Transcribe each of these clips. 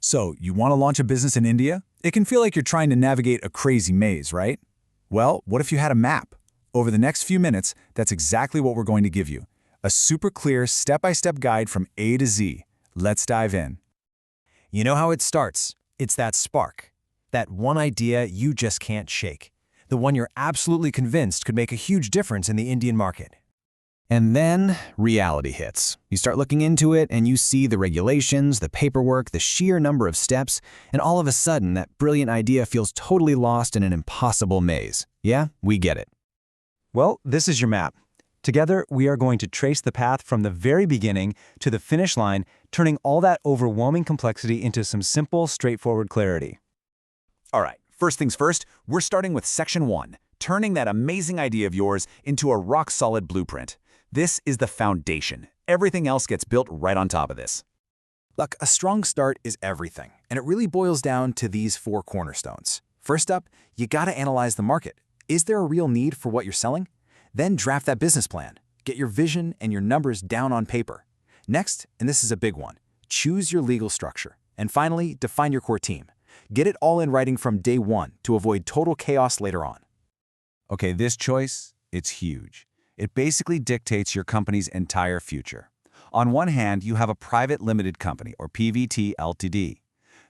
So, you want to launch a business in India? It can feel like you're trying to navigate a crazy maze, right? Well, what if you had a map? Over the next few minutes, that's exactly what we're going to give you. A super clear, step-by-step guide from A to Z. Let's dive in. You know how it starts. It's that spark. That one idea you just can't shake. The one you're absolutely convinced could make a huge difference in the Indian market. And then reality hits. You start looking into it and you see the regulations, the paperwork, the sheer number of steps, and all of a sudden that brilliant idea feels totally lost in an impossible maze. Yeah, we get it. Well, this is your map. Together, we are going to trace the path from the very beginning to the finish line, turning all that overwhelming complexity into some simple, straightforward clarity. All right, first things first, we're starting with Section 1, turning that amazing idea of yours into a rock-solid blueprint. This is the foundation. Everything else gets built right on top of this. Look, a strong start is everything, and it really boils down to these 4 cornerstones. First up, you gotta analyze the market. Is there a real need for what you're selling? Then draft that business plan. Get your vision and your numbers down on paper. Next, and this is a big one, choose your legal structure. And finally, define your core team. Get it all in writing from day 1 to avoid total chaos later on. Okay, this choice, it's huge. It basically dictates your company's entire future. On one hand, you have a private limited company, or Pvt Ltd.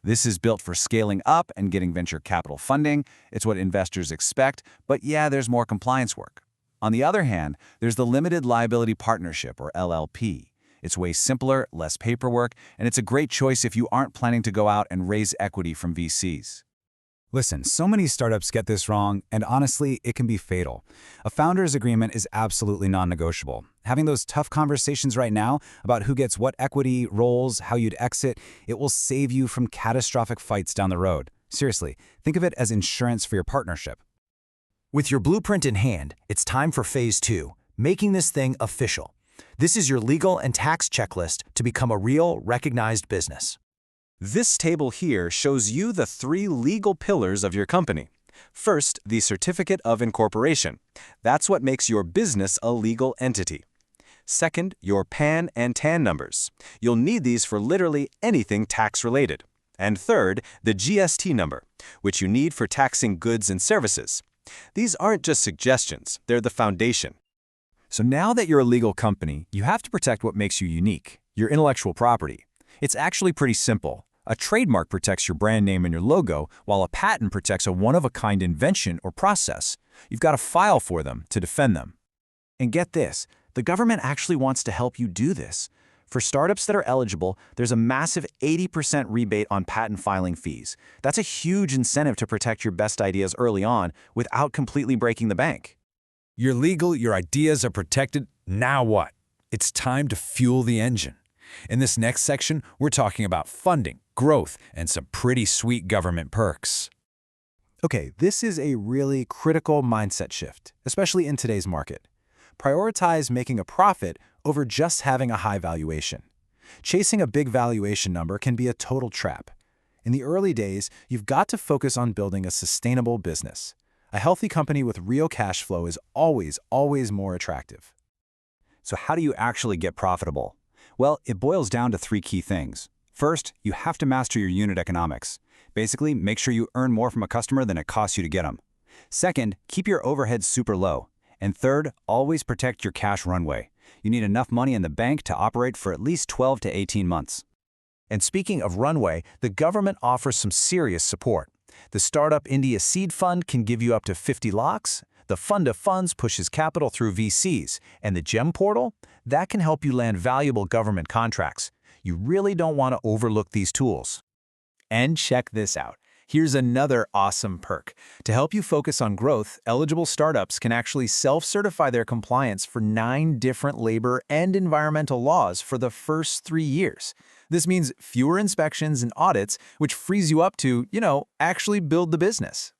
This is built for scaling up and getting venture capital funding. It's what investors expect, but yeah, there's more compliance work. On the other hand, there's the Limited Liability Partnership, or LLP. It's way simpler, less paperwork, and it's a great choice if you aren't planning to go out and raise equity from VCs. Listen, so many startups get this wrong, and honestly, it can be fatal. A founder's agreement is absolutely non-negotiable. Having those tough conversations right now about who gets what equity, roles, how you'd exit, it will save you from catastrophic fights down the road. Seriously, think of it as insurance for your partnership. With your blueprint in hand, it's time for Phase 2, making this thing official. This is your legal and tax checklist to become a real, recognized business. This table here shows you the 3 legal pillars of your company. First, the Certificate of Incorporation. That's what makes your business a legal entity. Second, your PAN and TAN numbers. You'll need these for literally anything tax-related. And third, the GST number, which you need for taxing goods and services. These aren't just suggestions, they're the foundation. So now that you're a legal company, you have to protect what makes you unique, your intellectual property. It's actually pretty simple. A trademark protects your brand name and your logo, while a patent protects a one-of-a-kind invention or process. You've got to file for them to defend them. And get this, the government actually wants to help you do this. For startups that are eligible, there's a massive 80% rebate on patent filing fees. That's a huge incentive to protect your best ideas early on without completely breaking the bank. You're legal, your ideas are protected. Now what? It's time to fuel the engine. In this next section, we're talking about funding, growth, and some pretty sweet government perks. Okay, this is a really critical mindset shift, especially in today's market. Prioritize making a profit over just having a high valuation. Chasing a big valuation number can be a total trap. In the early days, you've got to focus on building a sustainable business. A healthy company with real cash flow is always more attractive. So how do you actually get profitable? Well, it boils down to 3 key things. First, you have to master your unit economics. Basically, make sure you earn more from a customer than it costs you to get them. Second, keep your overheads super low. And third, always protect your cash runway. You need enough money in the bank to operate for at least 12 to 18 months. And speaking of runway, the government offers some serious support. The Startup India Seed Fund can give you up to 50 lakhs. The Fund of Funds pushes capital through VCs, and the GEM portal, that can help you land valuable government contracts. You really don't want to overlook these tools. And check this out. Here's another awesome perk. To help you focus on growth, eligible startups can actually self-certify their compliance for 9 different labor and environmental laws for the first 3 years. This means fewer inspections and audits, which frees you up to, actually build the business.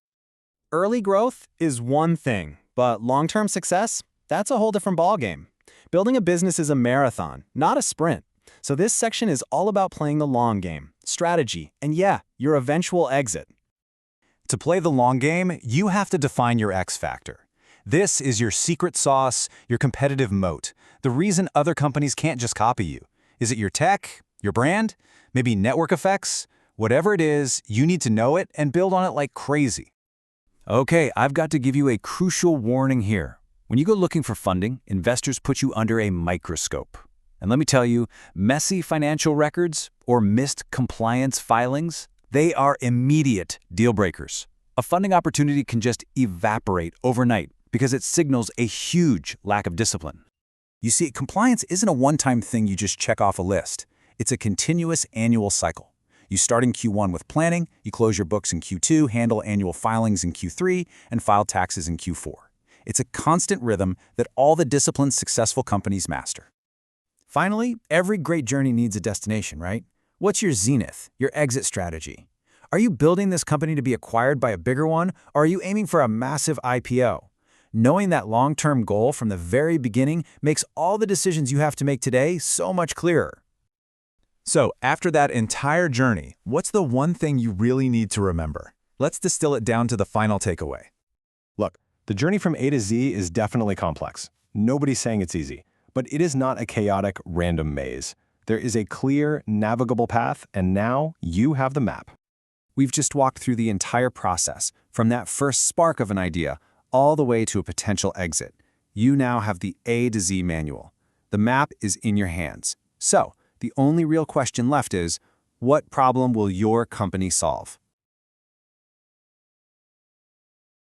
Early growth is one thing, but long-term success, that's a whole different ballgame. Building a business is a marathon, not a sprint. So this section is all about playing the long game, strategy, and yeah, your eventual exit. To play the long game, you have to define your X factor. This is your secret sauce, your competitive moat, the reason other companies can't just copy you. Is it your tech, your brand, maybe network effects? Whatever it is, you need to know it and build on it like crazy. Okay, I've got to give you a crucial warning here. When you go looking for funding, investors put you under a microscope. And let me tell you, messy financial records or missed compliance filings, they are immediate deal breakers. A funding opportunity can just evaporate overnight because it signals a huge lack of discipline. You see, compliance isn't a one-time thing you just check off a list. It's a continuous annual cycle. You start in Q1 with planning, you close your books in Q2, handle annual filings in Q3, and file taxes in Q4. It's a constant rhythm that all the disciplined, successful companies master. Finally, every great journey needs a destination, right? What's your zenith, your exit strategy? Are you building this company to be acquired by a bigger one, or are you aiming for a massive IPO? Knowing that long-term goal from the very beginning makes all the decisions you have to make today so much clearer. So, after that entire journey, what's the one thing you really need to remember? Let's distill it down to the final takeaway. Look, the journey from A to Z is definitely complex. Nobody's saying it's easy, but it is not a chaotic, random maze. There is a clear, navigable path, and now you have the map. We've just walked through the entire process, from that first spark of an idea all the way to a potential exit. You now have the A to Z manual. The map is in your hands. So, the only real question left is, what problem will your company solve?